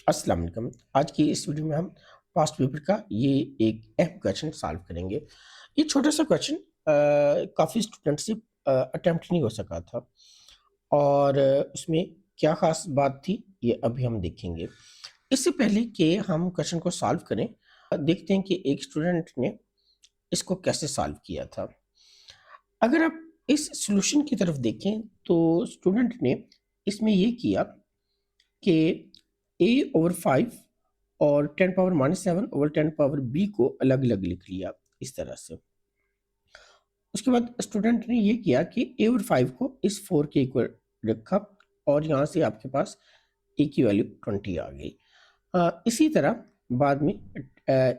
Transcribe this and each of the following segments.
अस्सलाम वालेकुम। आज की इस वीडियो में हम पास्ट पेपर का ये एक अहम क्वेश्चन सॉल्व करेंगे। ये छोटा सा क्वेश्चन काफ़ी स्टूडेंट से अटेम्प्ट नहीं हो सका था और उसमें क्या ख़ास बात थी ये अभी हम देखेंगे। इससे पहले कि हम क्वेश्चन को सॉल्व करें, देखते हैं कि एक स्टूडेंट ने इसको कैसे सॉल्व किया था। अगर आप इस सॉल्यूशन की तरफ देखें तो स्टूडेंट ने इसमें ये किया कि a/5 और 10 पावर -7 ओवर 10 पावर b को अलग-अलग लिख लिया इस तरह से। उसके बाद स्टूडेंट ने ये किया कि a/5 को इस 4 के इक्वल रखा और यहाँ से आपके पास a की वैल्यू 20 आ गई। इसी तरह बाद में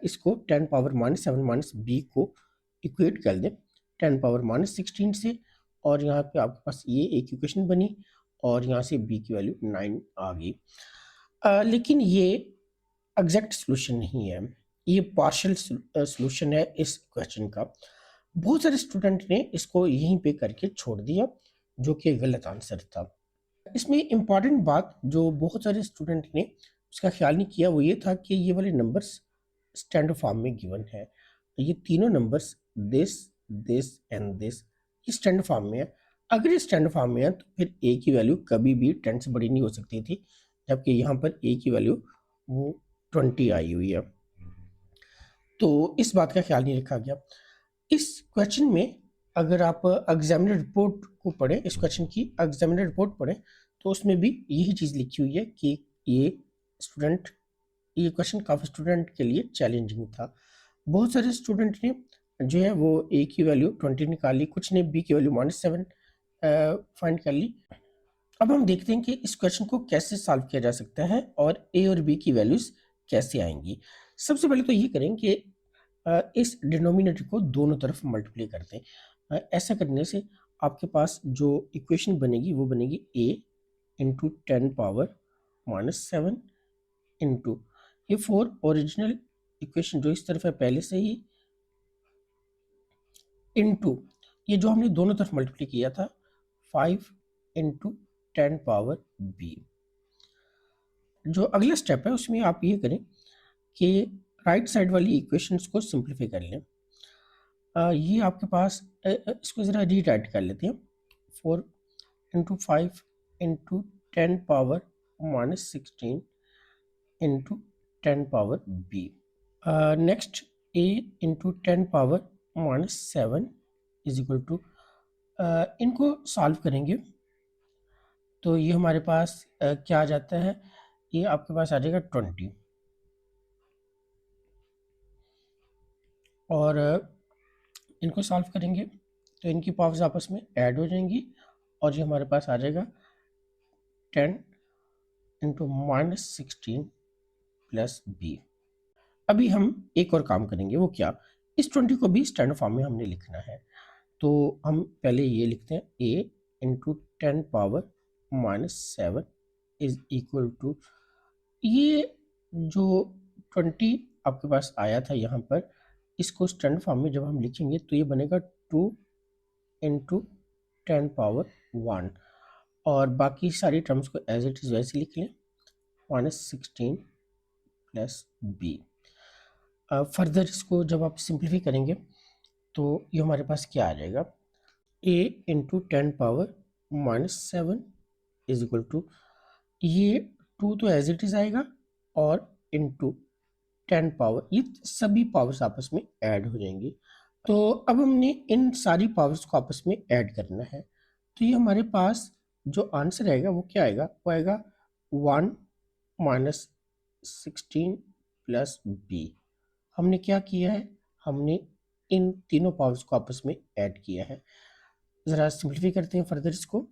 इसको 10 पावर -7 b को इक्वेट कर दें 10 पावर -16 से और यहाँ पे आपके पास ये एक इक्वेशन बनी और यहाँ से b की वैल्यू 9 आ गई। लेकिन ये एग्जैक्ट सॉल्यूशन नहीं है, ये पार्शियल सॉल्यूशन है इस क्वेश्चन का। बहुत सारे स्टूडेंट ने इसको यहीं पे करके छोड़ दिया, जो कि गलत आंसर था। इसमें इम्पॉर्टेंट बात जो बहुत सारे स्टूडेंट ने उसका ख्याल नहीं किया वो ये था कि ये वाले नंबर्स स्टैंडर्ड फॉर्म में गिवन है। ये तीनों numbers this, this and this ये स्टैंडर्ड फॉर्म में है। अगर ये स्टैंडर्ड फॉर्म में है तो फिर ए की वैल्यू कभी भी 10 से बड़ी नहीं हो सकती थी, जबकि यहाँ पर ए की वैल्यू वो 20 आई हुई है। तो इस बात का ख्याल नहीं रखा गया। इस क्वेश्चन में अगर आप एग्जामिनर रिपोर्ट को पढ़ें, इस क्वेश्चन की एग्जामिनर रिपोर्ट पढ़ें, तो उसमें भी यही चीज़ लिखी हुई है कि ये क्वेश्चन काफ़ी स्टूडेंट के लिए चैलेंजिंग था। बहुत सारे स्टूडेंट ने जो है वो ए की वैल्यू 20 निकाली, कुछ ने बी की वैल्यू -7 फाइंड कर ली। अब हम देखते हैं कि इस क्वेश्चन को कैसे सॉल्व किया जा सकता है और ए और बी की वैल्यूज़ कैसे आएँगी। सबसे पहले तो ये करें कि इस डिनोमिनेटर को दोनों तरफ मल्टीप्लाई कर दें। ऐसा करने से आपके पास जो इक्वेशन बनेगी वो बनेगी a इंटू 10 पावर -7 इंटू ये 4 ओरिजिनल इक्वेशन जो इस तरफ है पहले से ही इंटू ये जो हमने दोनों तरफ मल्टीप्लाई किया था 5 इंटू 10 पावर b। जो अगला स्टेप है उसमें आप ये करें कि राइट साइड वाली इक्वेशंस को सिंप्लीफाई कर लें। ये आपके पास इसको ज़रा रीराइट कर लेते हैं 4 into 5 into 10 power -16 into 10 power b। Next a into 10 power -7 is equal to इनको सॉल्व करेंगे तो ये हमारे पास क्या आ जाता है, ये आपके पास आ जाएगा 20 और इनको सॉल्व करेंगे तो इनकी पावर्स आपस में ऐड हो जाएंगी और ये हमारे पास आ जाएगा 10 इंटू -16 प्लस b। अभी हम एक और काम करेंगे, वो क्या, इस 20 को भी स्टैंडर्ड फॉर्म में हमने लिखना है। तो हम पहले ये लिखते हैं a into 10 power -7 is equal to ये जो 20 आपके पास आया था यहाँ पर, इसको स्टैंडर्ड फॉर्म में जब हम लिखेंगे तो ये बनेगा 2 इंटू 10 पावर 1 और बाकी सारी टर्म्स को एज इट इज़ वैसे लिख लें -16 प्लस b। फर्दर इसको जब आप सिंप्लीफाई करेंगे तो ये हमारे पास क्या आ जाएगा, a into 10 power -7 is equal to ये 2 तो एज इट इज आएगा और इंटू 10 पावर, ये सभी पावर्स आपस में ऐड हो जाएंगी। तो अब हमने इन सारी पावर्स को आपस में ऐड करना है, तो ये हमारे पास जो आंसर आएगा वो क्या आएगा, वो आएगा 1 -16 प्लस b। हमने क्या किया है, हमने इन तीनों पावर्स को आपस में ऐड किया है। ज़रा सिंप्लीफाई करते हैं फर्दर इसको।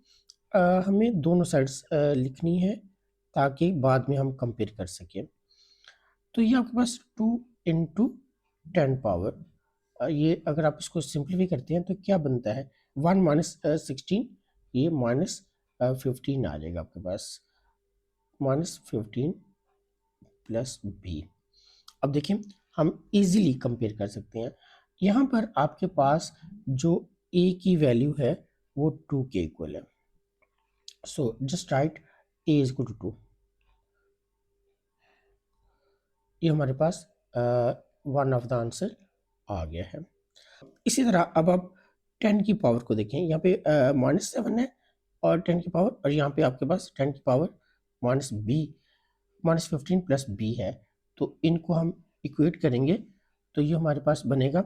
हमें दोनों साइड्स लिखनी है ताकि बाद में हम कंपेयर कर सकें। तो ये आपके पास 2 इंटू 10 पावर, ये अगर आप इसको सिंप्लीफाई करते हैं तो क्या बनता है 1 -16, ये -15 आ जाएगा आपके पास, -15 प्लस b। अब देखिए हम इजीली कंपेयर कर सकते हैं। यहाँ पर आपके पास जो a की वैल्यू है वो 2 के इक्वल है, so just write a is equal to 2। ये हमारे पास वन ऑफ द आंसर आ गया है। इसी तरह अब आप 10 की पावर को देखें, यहाँ पे -7 है और 10 की पावर, और यहाँ पे आपके पास 10 की पावर -15 प्लस बी है। तो इनको हम इक्वेट करेंगे तो ये हमारे पास बनेगा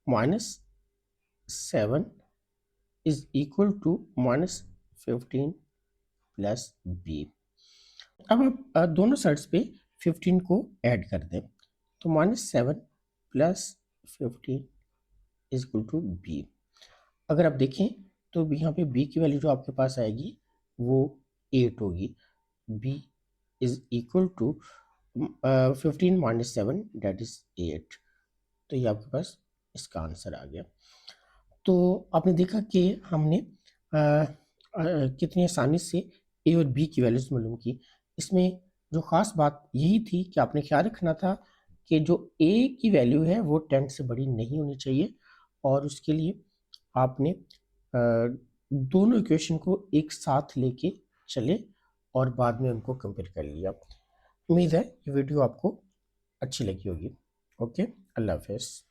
-7 is equal to -15 plus b. अब आप दोनों साइड्स पे 15 को ऐड कर दें तो -7 plus 15 is equal to b. अगर आप देखें तो यहाँ पे b की वैल्यू जो आपके पास आएगी वो 8 होगी। b is equal to 15 minus 7 that is 8। तो ये आपके पास इसका आंसर आ गया। तो आपने देखा कि हमने कितनी आसानी से ए और बी की वैल्यूज मालूम की। इसमें जो ख़ास बात यही थी कि आपने ख्याल रखना था कि जो ए की वैल्यू है वो 10 से बड़ी नहीं होनी चाहिए, और उसके लिए आपने दोनों इक्वेशन को एक साथ लेके चले और बाद में उनको कंपेयर कर लिया। उम्मीद है ये वीडियो आपको अच्छी लगी होगी। ओके, अल्लाह हाफ़िज़।